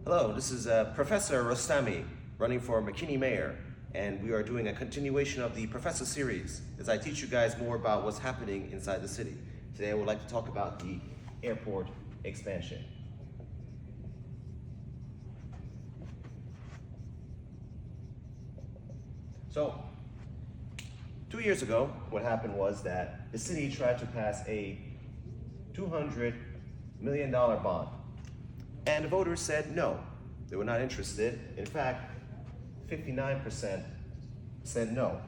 Hello, this is Professor Rostami running for McKinney Mayor, and we are doing a continuation of the Professor series as I teach you guys more about what's happening inside the city. Today I would like to talk about the airport expansion. So, 2 years ago, what happened was that the city tried to pass a $200 million bond. And the voters said no, they were not interested. In fact, 59% said no.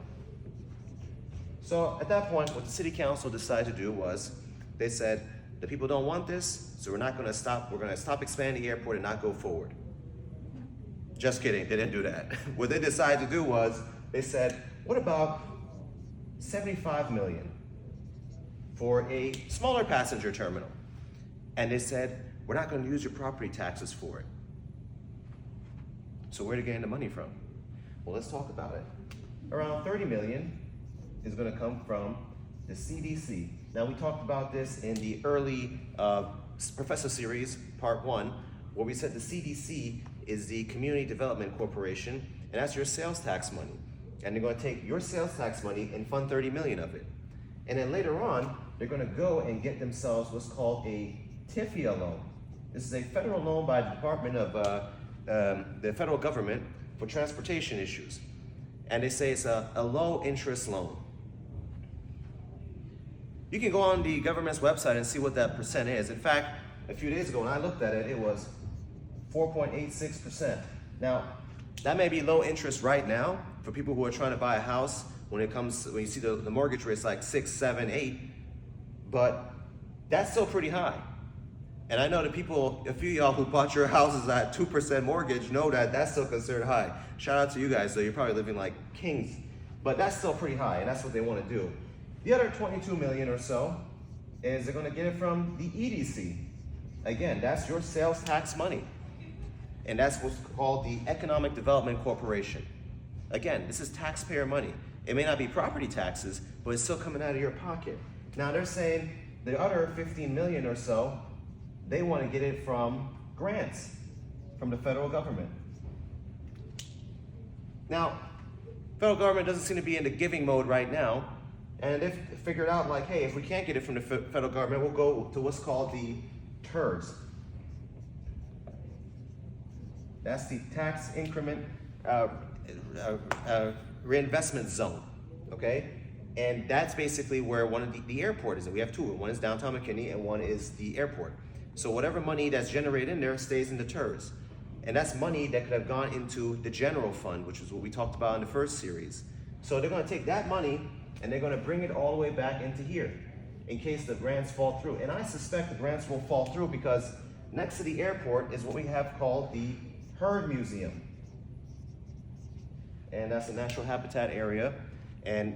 So at that point, what the city council decided to do was, they said, the people don't want this, so we're going to stop expanding the airport and not go forward. Just kidding, they didn't do that. What they decided to do was, they said, what about 75 million for a smaller passenger terminal? And they said, we're not going to use your property taxes for it. So where are they getting the money from? Well, let's talk about it. Around 30 million is going to come from the CDC. Now, we talked about this in the early Professor series, part 1, where we said the CDC is the Community Development Corporation, and that's your sales tax money. And they're going to take your sales tax money and fund 30 million of it. And then later on, they're going to go and get themselves what's called a TIFIA loan. This is a federal loan by the Department of the federal government for transportation issues. And they say it's a low interest loan. You can go on the government's website and see what that percent is. In fact, a few days ago when I looked at it, it was 4.86%. Now, that may be low interest right now for people who are trying to buy a house when you see the mortgage rates like 6, 7, 8, but that's still pretty high. And I know that people, a few of y'all who bought your houses at 2% mortgage know that that's still considered high. Shout out to you guys, so you're probably living like kings. But that's still pretty high, and that's what they want to do. The other 22 million or so is they're going to get it from the EDC. Again, that's your sales tax money. And that's what's called the Economic Development Corporation. Again, this is taxpayer money. It may not be property taxes, but it's still coming out of your pocket. Now they're saying the other 15 million or so, they want to get it from grants from the federal government. Now, federal government doesn't seem to be in the giving mode right now, and they've figured out like, hey, if we can't get it from the federal government, we'll go to what's called the TERS. That's the tax increment reinvestment zone, okay? And that's basically where one of the airport is. And we have two. One is downtown McKinney and one is the airport. So whatever money that's generated in there stays in the TERS. And that's money that could have gone into the general fund, which is what we talked about in the first series. So they're going to take that money and they're going to bring it all the way back into here in case the grants fall through. And I suspect the grants will fall through because next to the airport is what we have called the Herd Museum. And that's a natural habitat area. And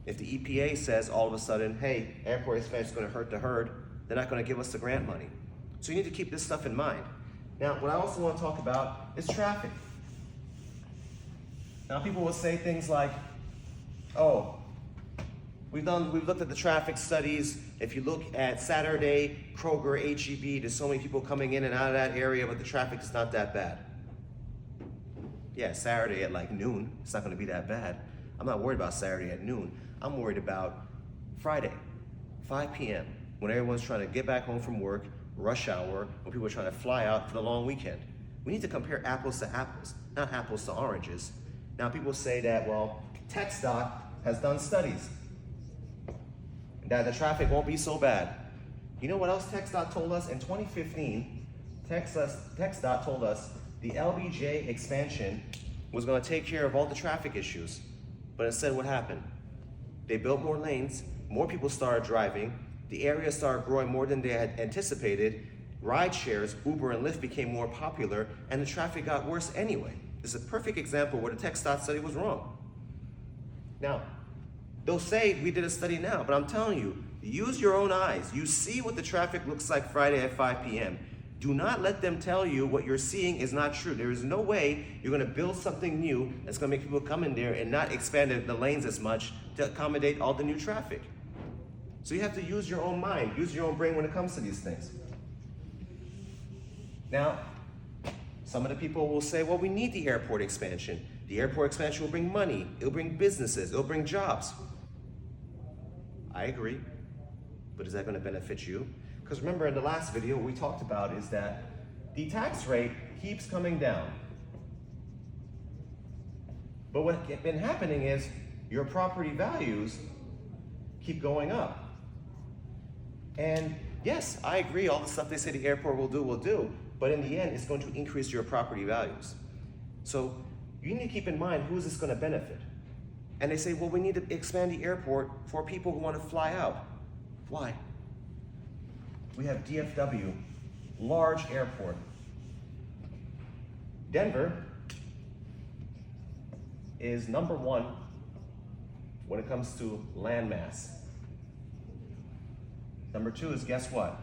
if the EPA says all of a sudden, hey, airport expansion is going to hurt the herd, they're not going to give us the grant money. So you need to keep this stuff in mind. Now, what I also want to talk about is traffic. Now, people will say things like, oh, we've looked at the traffic studies. If you look at Saturday, Kroger, HEB, there's so many people coming in and out of that area, but the traffic is not that bad. Yeah, Saturday at like noon, it's not going to be that bad. I'm not worried about Saturday at noon. I'm worried about Friday, 5 p.m., when everyone's trying to get back home from work, rush hour, when people are trying to fly out for the long weekend. We need to compare apples to apples, not apples to oranges. Now people say that, well, TxDOT has done studies that the traffic won't be so bad. You know what else TxDOT told us? In 2015, TxDOT told us the LBJ expansion was going to take care of all the traffic issues. But instead, what happened? They built more lanes, more people started driving, the area started growing more than they had anticipated, ride shares, Uber and Lyft became more popular, and the traffic got worse anyway. This is a perfect example where the TxDOT study was wrong. Now, they'll say we did a study now, but I'm telling you, use your own eyes. You see what the traffic looks like Friday at 5 p.m. Do not let them tell you what you're seeing is not true. There is no way you're going to build something new that's going to make people come in there and not expand the lanes as much to accommodate all the new traffic. So you have to use your own mind, use your own brain when it comes to these things. Now, Some of the people will say, well, we need the airport expansion. The airport expansion will bring money, it'll bring businesses, it'll bring jobs. I agree, but is that going to benefit you? Because remember in the last video, what we talked about is that the tax rate keeps coming down. But what's been happening is your property values keep going up. And yes, I agree, all the stuff they say the airport will do, but in the end, it's going to increase your property values. So you need to keep in mind, who is this going to benefit? And they say, well, we need to expand the airport for people who want to fly out. Why? We have DFW, large airport. Denver is number one when it comes to land mass. Number two is, guess what?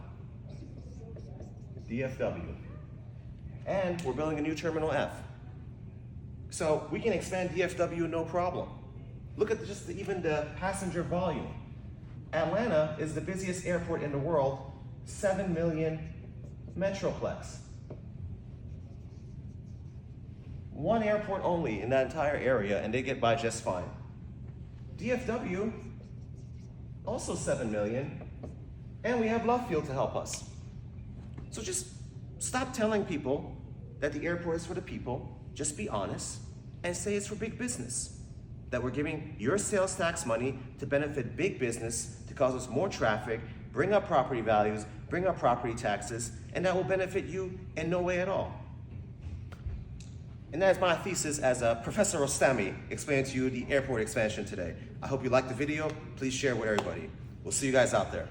DFW. And we're building a new Terminal F. So we can expand DFW no problem. Look at just even the passenger volume. Atlanta is the busiest airport in the world, 7 million metroplex. One airport only in that entire area, and they get by just fine. DFW, also 7 million, and we have Love Field to help us. So just stop telling people that the airport is for the people. Just be honest and say it's for big business. That we're giving your sales tax money to benefit big business, to cause us more traffic, bring up property values, bring up property taxes, and that will benefit you in no way at all. And that is my thesis as Professor Rostami explained to you the airport expansion today. I hope you liked the video. Please share with everybody. We'll see you guys out there.